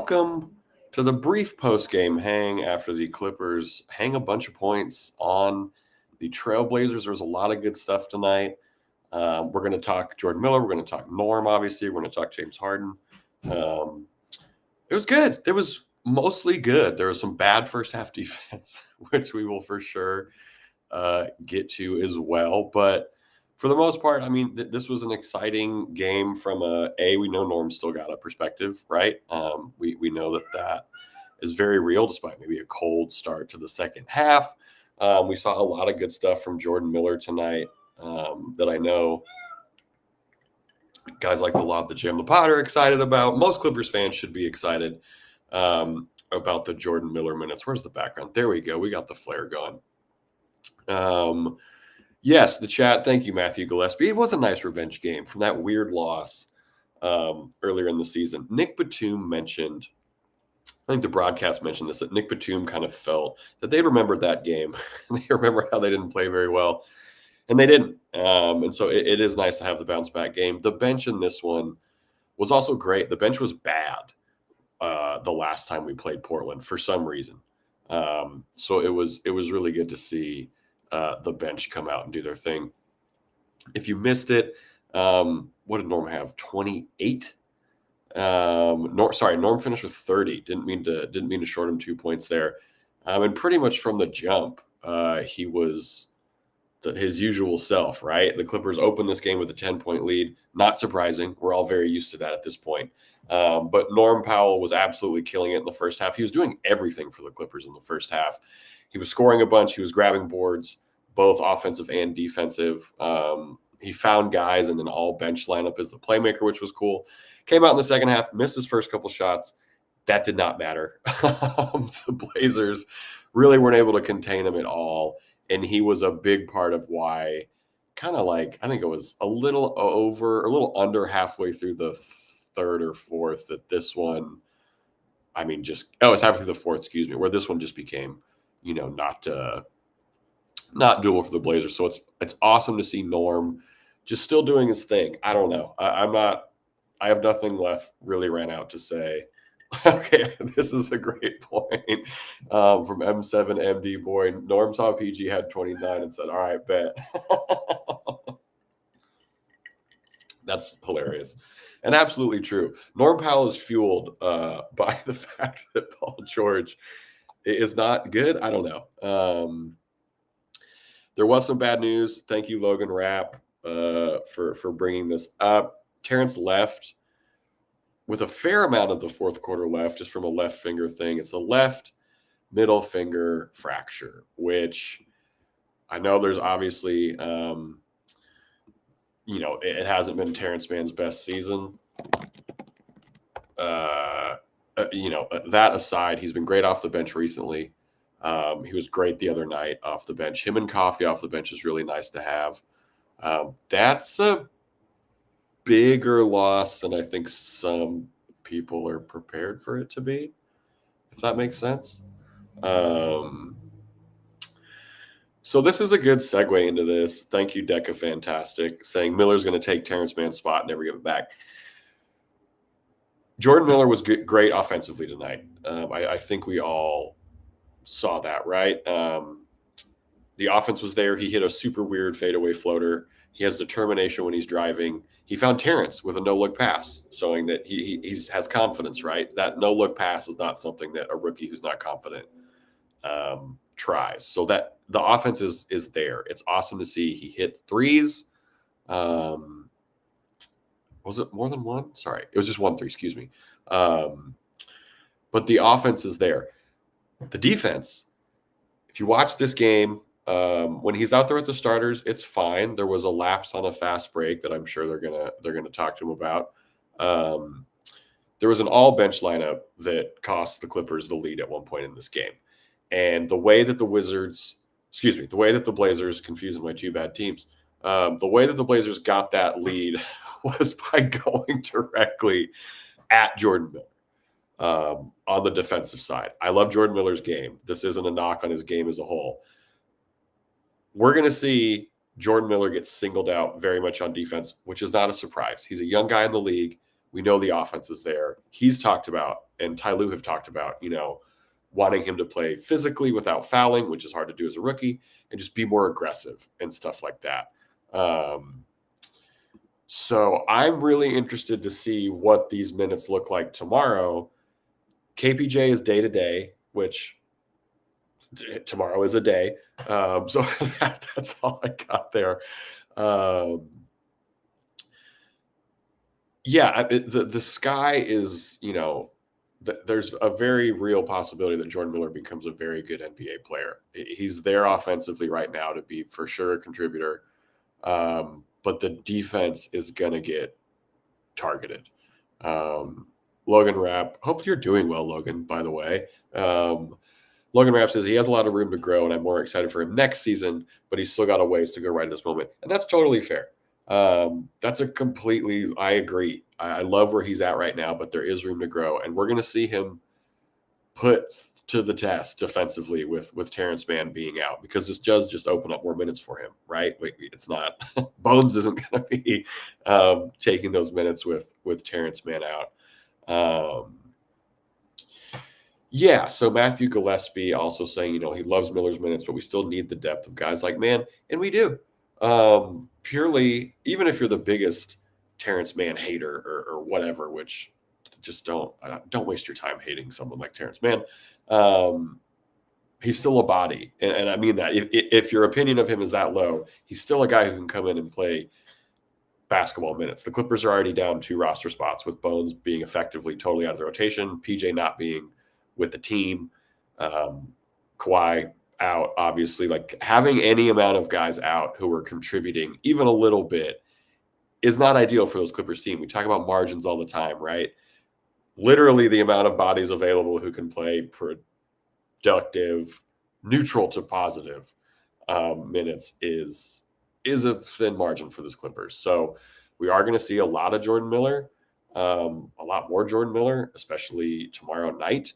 welcome to the brief post-game hang after the Clippers hang a bunch of points on the Trailblazers. There's a lot of good stuff tonight. We're going to talk Jordan Miller. We're going to talk Norm, obviously. We're going to talk James Harden. It was good. It was mostly good. There was some bad first-half defense, which we will for sure get to as well. But for the most part, I mean, this was an exciting game from we know Norm still got a perspective, right? We know that is very real, despite maybe a cold start to the second half. We saw a lot of good stuff from Jordan Miller tonight that I know guys like the Lob the Jam the Pod are excited about. Most Clippers fans should be excited about the Jordan Miller minutes. Where's the background? There we go. We got the flare going. Yes, the chat. Thank you, Matthew Gillespie. It was a nice revenge game from that weird loss earlier in the season. Nick Batum mentioned, I think the broadcast mentioned this, that Nick Batum kind of felt that they remembered that game. They remember how they didn't play very well, and they didn't. And so it is nice to have the bounce back game. The bench in this one was also great. The bench was bad the last time we played Portland for some reason. So it was really good to see the bench come out and do their thing. If you missed it, what did Norm have? 28. Norm finished with 30. Didn't mean to short him 2 points there. And pretty much from the jump, he was his usual self, right? The Clippers opened this game with a 10-point lead. Not surprising. We're all very used to that at this point. But Norman Powell was absolutely killing it in the first half. He was doing everything for the Clippers in the first half. He was scoring a bunch. He was grabbing boards, both offensive and defensive. He found guys in an all-bench lineup as the playmaker, which was cool. Came out in the second half, missed his first couple shots. That did not matter. The Blazers really weren't able to contain him at all, and he was a big part of why, kind of like, I think it was a little under halfway through the third or fourth that this one, it's halfway through the fourth, excuse me, where this one just became, not doable for the Blazers. So it's awesome to see Norm just still doing his thing. I don't know. I have nothing left. Really ran out to say. Okay, this is a great point from M7MD boy. Norm saw PG had 29 and said, "All right, bet." That's hilarious and absolutely true. Norm Powell is fueled by the fact that Paul George is not good. I don't know. There was some bad news. Thank you, Logan Rapp, for bringing this up. Terance left with a fair amount of the fourth quarter left, just from a left finger thing. It's a left middle finger fracture, which I know there's obviously, it hasn't been Terance Mann's best season. That aside, he's been great off the bench recently. He was great the other night off the bench. Him and Coffee off the bench is really nice to have. That's a bigger loss than I think some people are prepared for it to be, if that makes sense. So this is a good segue into this. Thank you, Deca Fantastic, saying Miller's going to take Terance Mann's spot and never give it back. Jordan Miller was great offensively tonight. I think we all saw that, right? The offense was there. He hit a super weird fadeaway floater. He has determination when he's driving. He found Terance with a no-look pass, showing that he has confidence, right? That no-look pass is not something that a rookie who's not confident tries. So that the offense is there. It's awesome to see. He hit threes. Was it more than one? Sorry. It was just 1 3, excuse me. But the offense is there. The defense, if you watch this game, when he's out there with the starters, it's fine. There was a lapse on a fast break that I'm sure they're gonna talk to him about. There was an all bench lineup that cost the Clippers the lead at one point in this game, and the way that the Blazers, confusing my two bad teams, the way that the Blazers got that lead was by going directly at Jordan Miller on the defensive side. I love Jordan Miller's game. This isn't a knock on his game as a whole. We're going to see Jordan Miller get singled out very much on defense, which is not a surprise. He's a young guy in the league. We know the offense is there. He's talked about, and Ty Lue have talked about, wanting him to play physically without fouling, which is hard to do as a rookie, and just be more aggressive and stuff like that. So I'm really interested to see what these minutes look like tomorrow. KPJ is day to day, which tomorrow is a day. So that's all I got there. The sky is, there's a very real possibility that Jordan Miller becomes a very good NBA player. He's there offensively right now to be for sure a contributor. But the defense is going to get targeted. Logan Rapp, hope you're doing well, Logan, by the way. Logan Rapp says he has a lot of room to grow, and I'm more excited for him next season, but he's still got a ways to go right at this moment. And that's totally fair. I agree. I love where he's at right now, but there is room to grow. And we're going to see him put to the test defensively with Terance Mann being out, because this does just open up more minutes for him, right? It's not Bones isn't going to be taking those minutes with Terance Mann out. So Matthew Gillespie also saying, he loves Miller's minutes, but we still need the depth of guys like Mann, and we do. Purely, even if you're the biggest Terance Mann hater or whatever, which just don't waste your time hating someone like Terance Mann. He's still a body, and I mean that. If your opinion of him is that low, he's still a guy who can come in and play basketball minutes. The Clippers are already down 2 roster spots, with Bones being effectively totally out of the rotation, PJ not being with the team, Kawhi out, obviously. Like, having any amount of guys out who are contributing even a little bit is not ideal for those Clippers team. We talk about margins all the time, right? Literally the amount of bodies available who can play productive, neutral to positive minutes is a thin margin for this Clippers. So we are going to see a lot of Jordan Miller, a lot more Jordan Miller, especially tomorrow night.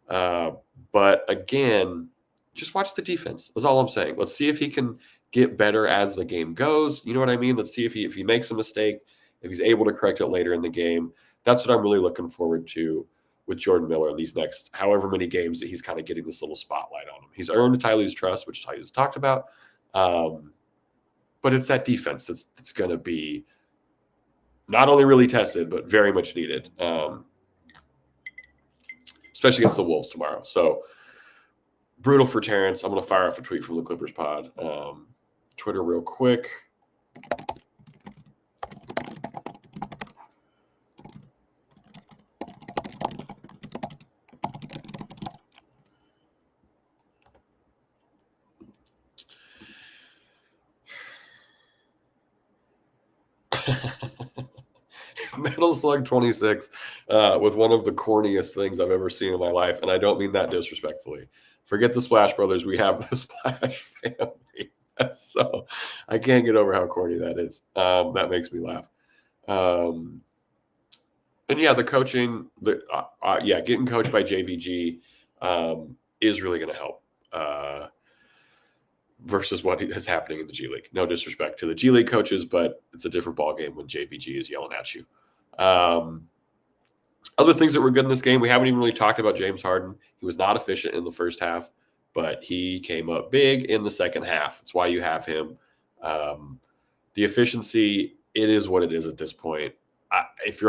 But again, just watch the defense. That's all I'm saying. Let's see if he can get better as the game goes. You know what I mean? Let's see if he makes a mistake, if he's able to correct it later in the game. That's what I'm really looking forward to with Jordan Miller in these next however many games that he's kind of getting this little spotlight on him. He's earned Ty Lue's trust, which Ty Lue's talked about. But it's that defense that's going to be not only really tested, but very much needed, especially against the Wolves tomorrow. So brutal for Terance. I'm going to fire off a tweet from the Clippers pod. Twitter real quick. Metal Slug 26 with one of the corniest things I've ever seen in my life, and I don't mean that disrespectfully. Forget the Splash Brothers. We have the Splash family. So I can't get over how corny that is. That makes me laugh. And yeah, the coaching, getting coached by JVG is really going to help versus what is happening in the G League. No disrespect to the G League coaches, but it's a different ballgame when JVG is yelling at you. Other things that were good in this game, we haven't even really talked about James Harden. He was not efficient in the first half, but he came up big in the second half. That's why you have him. The efficiency, it is what it is at this point. If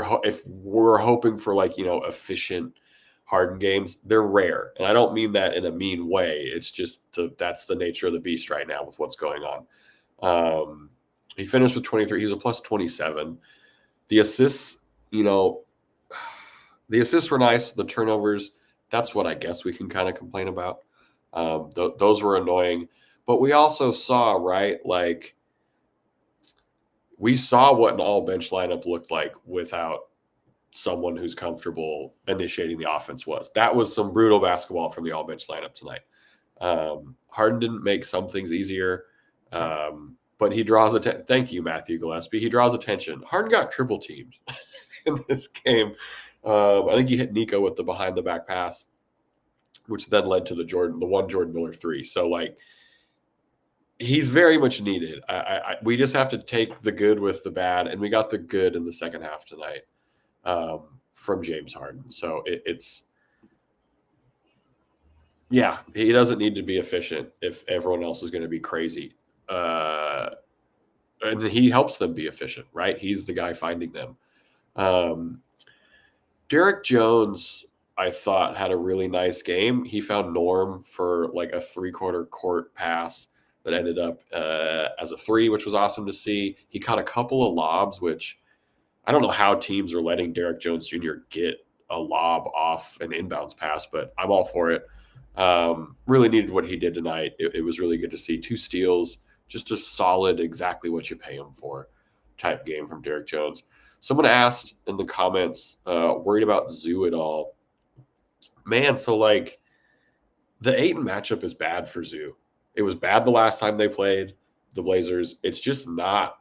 we're hoping for efficient Harden games, they're rare, and I don't mean that in a mean way. It's just that's the nature of the beast right now with what's going on. He finished with 23. He's a plus 27. The assists, the assists were nice. The turnovers, that's what I guess we can kind of complain about. Those were annoying. But we also saw, right, we saw what an all-bench lineup looked like without someone who's comfortable initiating the offense was. That was some brutal basketball from the all-bench lineup tonight. Harden didn't make some things easier, but he draws attention. Thank you, Matthew Gillespie. He draws attention. Harden got triple teamed in this game. I think he hit Nico with the behind-the-back pass, which then led to the one Jordan Miller three. So, he's very much needed. We just have to take the good with the bad, and we got the good in the second half tonight. from James Harden. So it's yeah, he doesn't need to be efficient if everyone else is going to be crazy. And he helps them be efficient, right? He's the guy finding them. Derek Jones, I thought, had a really nice game. He found Norm for like a 3/4 court pass that ended up as a 3, which was awesome to see. He caught a couple of lobs, which I don't know how teams are letting Derek Jones Jr. get a lob off an inbounds pass, but I'm all for it. Really needed what he did tonight. It was really good to see 2 steals, just a solid, exactly what you pay him for type game from Derek Jones. Someone asked in the comments, worried about Zoo at all. Man, so like the Ayton matchup is bad for Zoo. It was bad the last time they played the Blazers. It's just not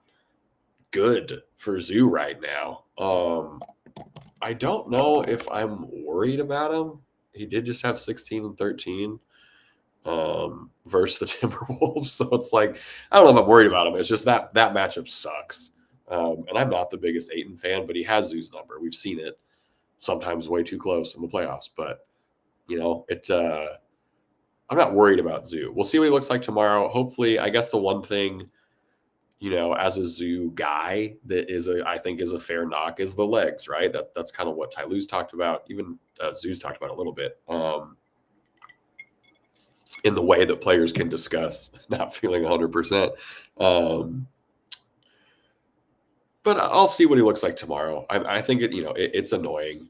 good for Zoo right now. I don't know if I'm worried about him. He did just have 16 and 13 versus the Timberwolves. So it's like, I don't know if I'm worried about him. It's just that matchup sucks. And I'm not the biggest Ayton fan, but he has Zoo's number. We've seen it sometimes way too close in the playoffs. But, I'm not worried about Zoo. We'll see what he looks like tomorrow. Hopefully, I guess the one thing, as a Zoo guy that I think is a fair knock is the legs, right? That's kind of what Ty Lue's talked about. Even Zoo's talked about a little bit. In the way that players can discuss not feeling 100%. But I'll see what he looks like tomorrow. I think it's annoying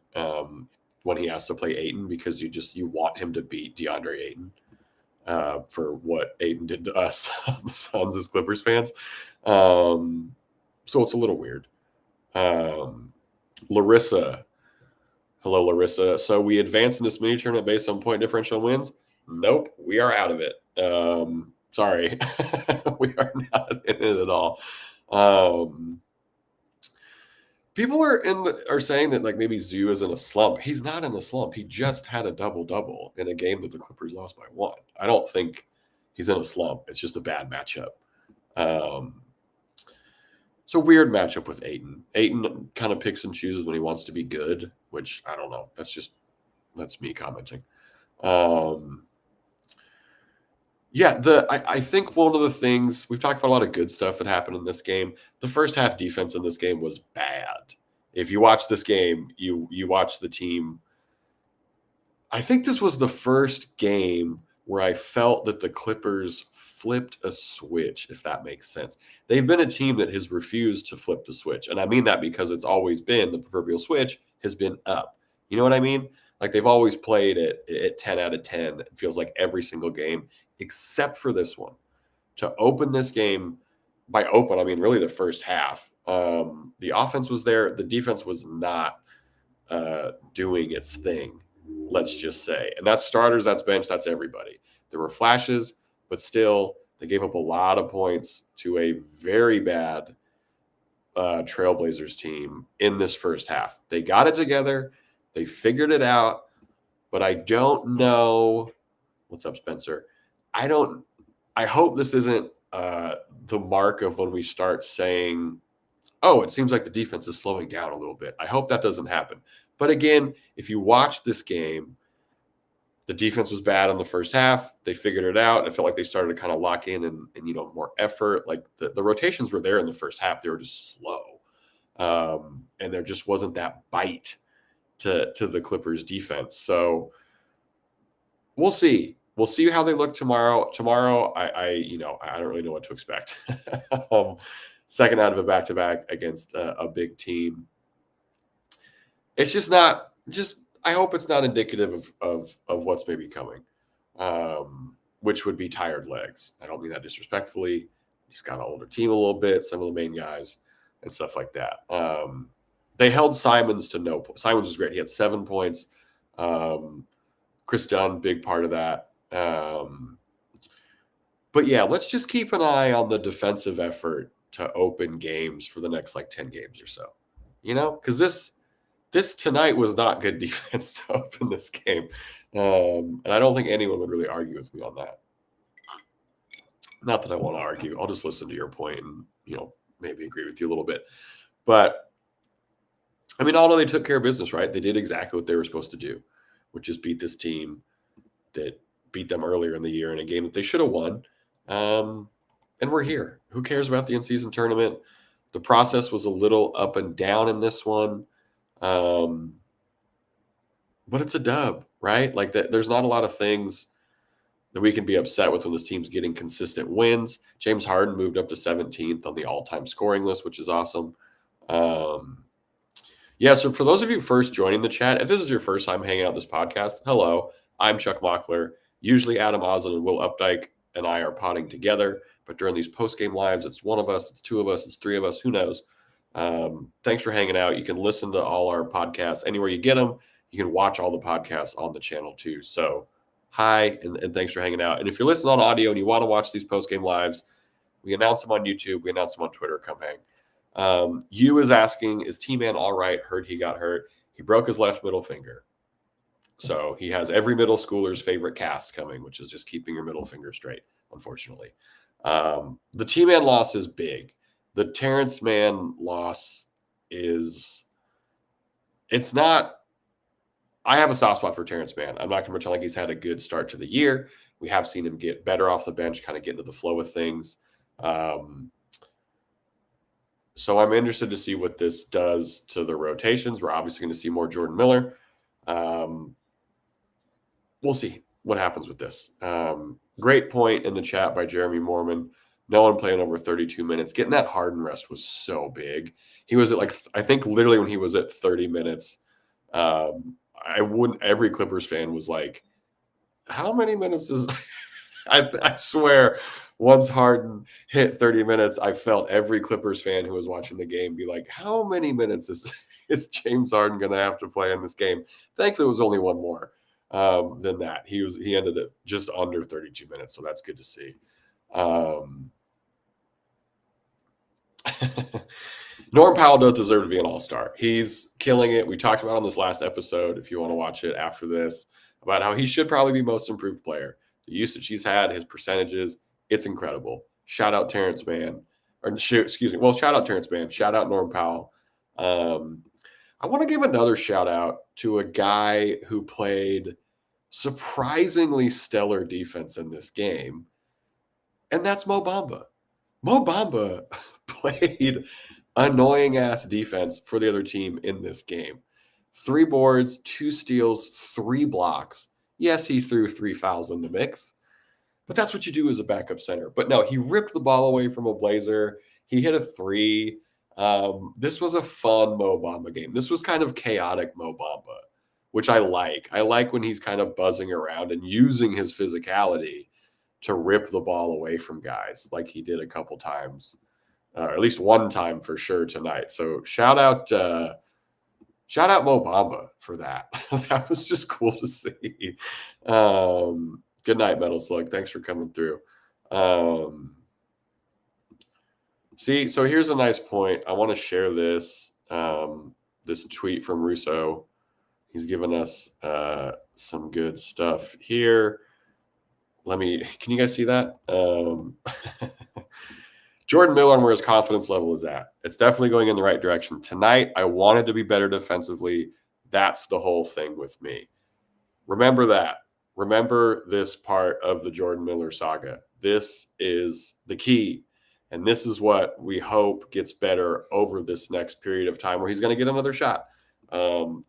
when he has to play Ayton because you want him to beat DeAndre Ayton for what Ayton did to us, the Suns as Clippers fans. So it's a little weird. Larissa. Hello, Larissa. So we advanced in this mini tournament based on point differential wins? Nope, we are out of it. Sorry, we are not in it at all. People are saying that like maybe Zoo is in a slump. He's not in a slump. He just had a double-double in a game that the Clippers lost by 1. I don't think he's in a slump. It's just a bad matchup. It's a weird matchup with Ayton. Ayton kind of picks and chooses when he wants to be good, which I don't know. That's me commenting. I think one of the things we've talked about a lot of good stuff that happened in this game. The first half defense in this game was bad. If you watch this game, you watch the team. I think this was the first game where I felt that the Clippers flipped a switch, if that makes sense. They've been a team that has refused to flip the switch. And I mean that because it's always been the proverbial switch has been up. You know what I mean? Like they've always played at 10 out of 10. It feels like every single game, except for this one. To open this game, by open, I mean really the first half. The offense was there. The defense was not doing its thing, let's just say. And that's starters, that's bench, that's everybody. There were flashes, but still, they gave up a lot of points to a very bad Trailblazers team in this first half. They got it together. They figured it out, but I don't know. What's up, Spencer? I hope this isn't the mark of when we start saying, oh, it seems like the defense is slowing down a little bit. I hope that doesn't happen. But again, if you watch this game, the defense was bad in the first half. They figured it out. It felt like they started to kind of lock in and more effort. Like the rotations were there in the first half. They were just slow. And there just wasn't that bite to the Clippers defense. So we'll see. We'll see how they look tomorrow. Tomorrow, I don't really know what to expect. Second out of a back-to-back against a big team. It's just not I hope it's not indicative of what's maybe coming, which would be tired legs. I don't mean that disrespectfully. He's got an older team a little bit, some of the main guys and stuff like that. They held Simons to no points. Simons was great. He had 7 points. Chris Dunn, big part of that. But yeah, let's just keep an eye on the defensive effort to open games for the next 10 games or so. Because this tonight was not good defense to open this game. And I don't think anyone would really argue with me on that. Not that I want to argue. I'll just listen to your point and, maybe agree with you a little bit. But I mean, although they took care of business, right? They did exactly what they were supposed to do, which is beat this team that beat them earlier in the year in a game that they should have won. And we're here. Who cares about the in-season tournament? The process was a little up and down in this one. But it's a dub, right? Like that, there's not a lot of things that we can be upset with when this team's getting consistent wins. James Harden moved up to 17th on the all-time scoring list, which is awesome. Yeah, so for those of you first joining the chat, if this is your first time hanging out this podcast, hello, I'm Chuck Mockler. Usually Adam Oslin and Will Updike and I are potting together, but during these post-game lives, it's one of us, it's two of us, it's three of us, who knows? Thanks for hanging out. You can listen to all our podcasts anywhere you get them. You can watch all the podcasts on the channel too. So hi, and thanks for hanging out. And if you're listening on audio and you want to watch these post-game lives, we announce them on YouTube. We announce them on Twitter. Come hang. You is asking, is T-Man all right? Heard he got hurt. He broke his left middle finger. So he has every middle schooler's favorite cast coming, which is just keeping your middle finger straight, unfortunately. The T-Man loss is big. The Terance Mann loss is, it's not, I have a soft spot for Terance Mann. I'm not going to pretend like he's had a good start to the year. We have seen him get better off the bench, kind of get into the flow of things. So I'm interested to see what this does to the rotations. We're obviously going to see more Jordan Miller. We'll see what happens with this. Great point in the chat by Jeremy Mormon. No one playing over 32 minutes. Getting that Harden rest was so big. He was at I think literally when he was at 30 minutes, every Clippers fan was like, how many minutes is I swear once Harden hit 30 minutes, I felt every Clippers fan who was watching the game be like, how many minutes is James Harden going to have to play in this game? Thankfully, it was only one more than that. He ended at just under 32 minutes, so that's good to see. Norman Powell does deserve to be an all-star. He's killing it. We talked about on this last episode, if you want to watch it after this, about how he should probably be most improved player. The usage he's had, his percentages, it's incredible. Shout out Terance Mann. Well, shout out Terance Mann. Shout out Norman Powell. I want to give another shout out to a guy who played surprisingly stellar defense in this game, and that's Mo Bamba. Mo Bamba played annoying-ass defense for the other team in this game. 3 boards, 2 steals, 3 blocks. Yes, he threw 3 fouls in the mix, but that's what you do as a backup center. But no, he ripped the ball away from a Blazer. He hit a 3. This was a fun Mo Bamba game. This was kind of chaotic Mo Bamba, which I like. I like when he's kind of buzzing around and using his physicality to rip the ball away from guys like he did a couple times, or at least one time for sure tonight. So shout out Mo Bamba for that. That was just cool to see. Good night, Metal Slug. Thanks for coming through. See, so here's a nice point. I want to share this this tweet from Russo. He's given us some good stuff here. Can you guys see that? Jordan Miller and where his confidence level is at. It's definitely going in the right direction. Tonight, I wanted to be better defensively. That's the whole thing with me. Remember that. Remember this part of the Jordan Miller saga. This is the key. And this is what we hope gets better over this next period of time where he's going to get another shot.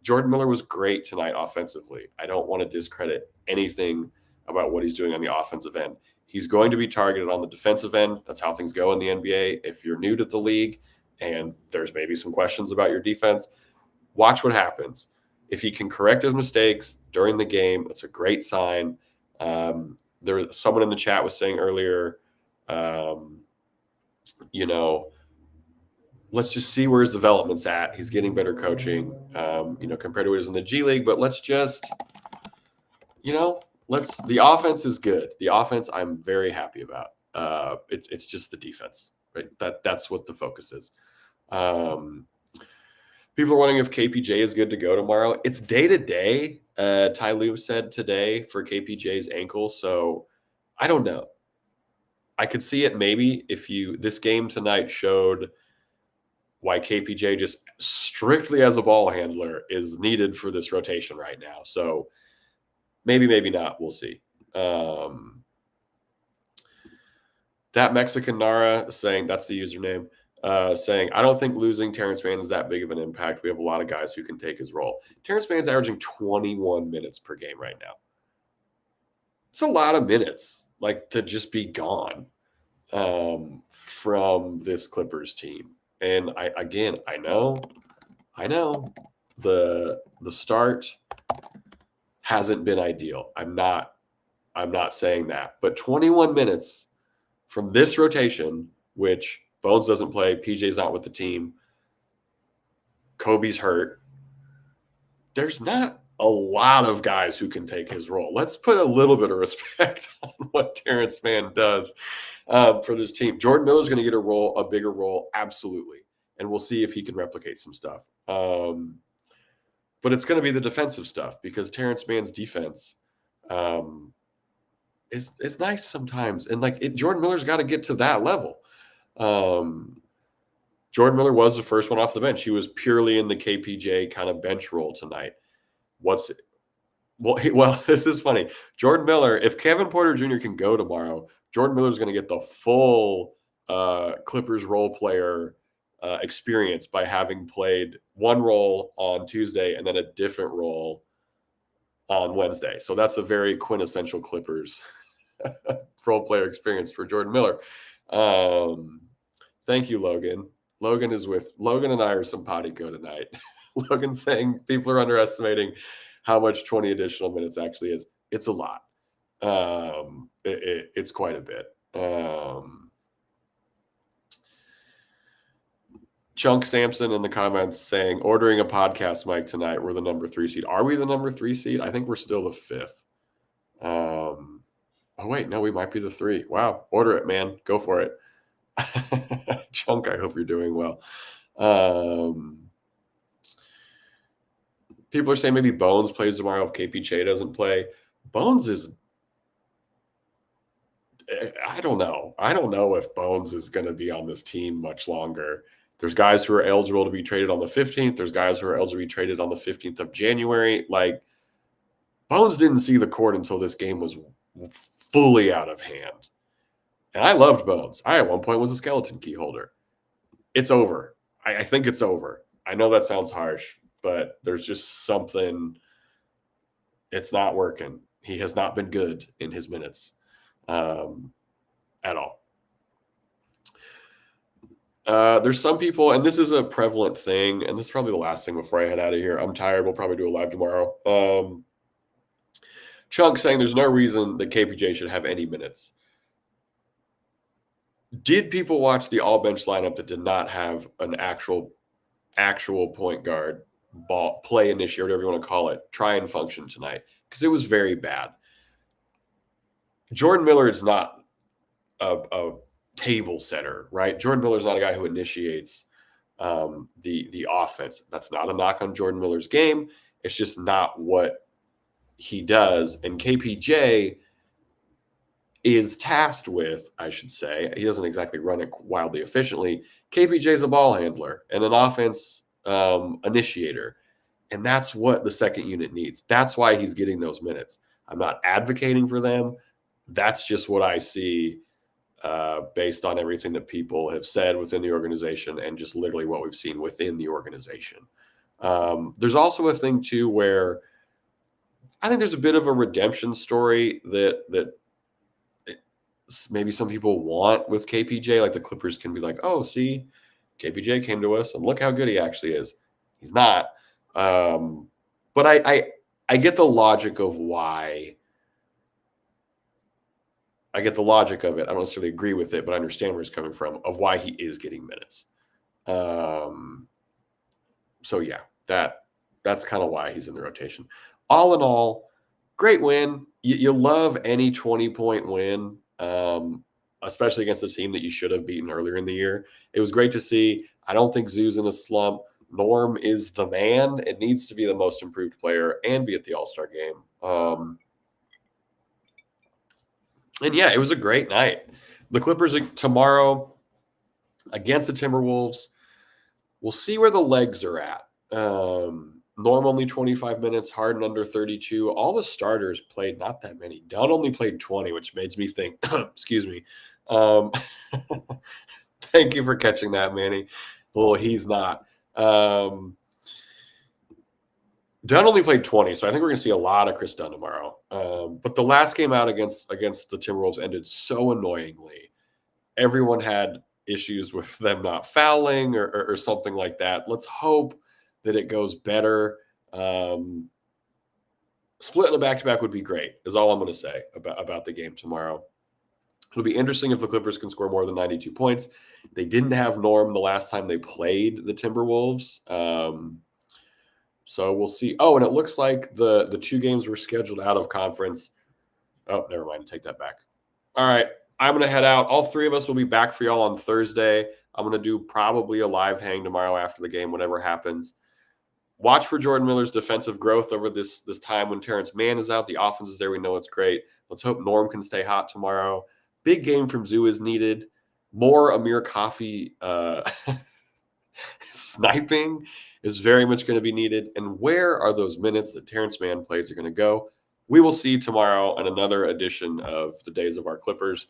Jordan Miller was great tonight offensively. I don't want to discredit anything about what he's doing on the offensive end. He's going to be targeted on the defensive end. That's how things go in the NBA. If you're new to the league and there's maybe some questions about your defense, watch what happens. If he can correct his mistakes during the game, it's a great sign. There was someone in the chat was saying earlier, let's just see where his development's at. He's getting better coaching, compared to what he was in the G League. But let's just, the offense is good. The offense I'm very happy about. It's just the defense, right? That's what the focus is. People are wondering if KPJ is good to go tomorrow. It's day to day. Ty Lue said today for KPJ's ankle. So I don't know. I could see it maybe if this game tonight showed why KPJ just strictly as a ball handler is needed for this rotation right now. So maybe not. We'll see. That Mexican Nara saying, that's the username, saying, I don't think losing Terance Mann is that big of an impact. We have a lot of guys who can take his role. Terance Mann's averaging 21 minutes per game right now. It's a lot of minutes, like, to just be gone from this Clippers team. And I know the start hasn't been ideal. I'm not saying that, but 21 minutes from this rotation, which Bones doesn't play, PJ's not with the team, Kobe's hurt. There's not a lot of guys who can take his role. Let's put a little bit of respect on what Terance Mann does for this team. Jordan Miller's going to get a bigger role, absolutely. And we'll see if he can replicate some stuff. But it's going to be the defensive stuff because Terance Mann's defense is nice sometimes. And Jordan Miller's got to get to that level. Jordan Miller was the first one off the bench. He was purely in the KPJ kind of bench role tonight. Well, this is funny. Jordan Miller, if Kevin Porter Jr. can go tomorrow, Jordan Miller's going to get the full Clippers role player experience by having played one role on Tuesday and then a different role on Wednesday. So that's a very quintessential Clippers role player experience for Jordan Miller. Thank you, Logan. Logan and I are simpatico tonight. Logan saying people are underestimating how much 20 additional minutes actually is. It's a lot. It's quite a bit. Chunk Sampson in the comments saying, ordering a podcast mic tonight. We're the number 3 seed. Are we the number 3 seed? I think we're still the 5th. Oh, wait, no, we might be the 3. Wow. Order it, man. Go for it. Chunk, I hope you're doing well. People are saying maybe Bones plays tomorrow if KPJ doesn't play. Bones is – I don't know. I don't know if Bones is going to be on this team much longer. There's guys who are eligible to be traded on the 15th. There's guys who are eligible to be traded on the 15th of January. Bones didn't see the court until this game was fully out of hand. And I loved Bones. I, at one point, was a skeleton key holder. It's over. I think it's over. I know that sounds harsh, but there's just something. It's not working. He has not been good in his minutes at all. There's some people, and this is a prevalent thing, and this is probably the last thing before I head out of here. I'm tired. We'll probably do a live tomorrow. Chunk saying there's no reason that KPJ should have any minutes. Did people watch the all-bench lineup that did not have an actual point guard, ball play initiator, whatever you want to call it, try and function tonight? Because it was very bad. Jordan Miller is not a table setter, right? Jordan Miller is not a guy who initiates the offense. That's not a knock on Jordan Miller's game. It's just not what he does. And KPJ is tasked with, I should say, he doesn't exactly run it wildly efficiently. KPJ is a ball handler and an offense initiator. And that's what the second unit needs. That's why he's getting those minutes. I'm not advocating for them. That's just what I see based on everything that people have said within the organization and just literally what we've seen within the organization. There's also a thing, too, where I think there's a bit of a redemption story that maybe some people want with KPJ. Like the Clippers can be like, oh, see, KPJ came to us and look how good he actually is. He's not. But I get the logic of why. I get the logic of it. I don't necessarily agree with it, but I understand where he's coming from of why he is getting minutes. So yeah, that's kind of why he's in the rotation. All in all, great win. You love any 20-point win, especially against a team that you should have beaten earlier in the year. It was great to see. I don't think Zoo's in a slump. Norm is the man. It needs to be the most improved player and be at the All-Star game. And yeah, it was a great night. The Clippers tomorrow against the Timberwolves. We'll see where the legs are at. Norm only 25 minutes, Harden under 32. All the starters played not that many. Dunn only played 20, which makes me think, excuse me. Thank you for catching that, Manny. Well, he's not. Dunn only played 20, so I think we're going to see a lot of Chris Dunn tomorrow. But the last game out against the Timberwolves ended so annoyingly. Everyone had issues with them not fouling or something like that. Let's hope that it goes better. Splitting a back-to-back would be great, is all I'm going to say about the game tomorrow. It'll be interesting if the Clippers can score more than 92 points. They didn't have Norm the last time they played the Timberwolves. So we'll see. Oh, and it looks like the 2 games were scheduled out of conference. Oh, never mind. Take that back. All right. I'm going to head out. All 3 of us will be back for y'all on Thursday. I'm going to do probably a live hang tomorrow after the game, whatever happens. Watch for Jordan Miller's defensive growth over this time when Terance Mann is out. The offense is there. We know it's great. Let's hope Norm can stay hot tomorrow. Big game from Zoo is needed. More Amir Coffey sniping is very much going to be needed. And where are those minutes that Terance Mann plays are going to go? We will see tomorrow on another edition of the Days of Our Clippers.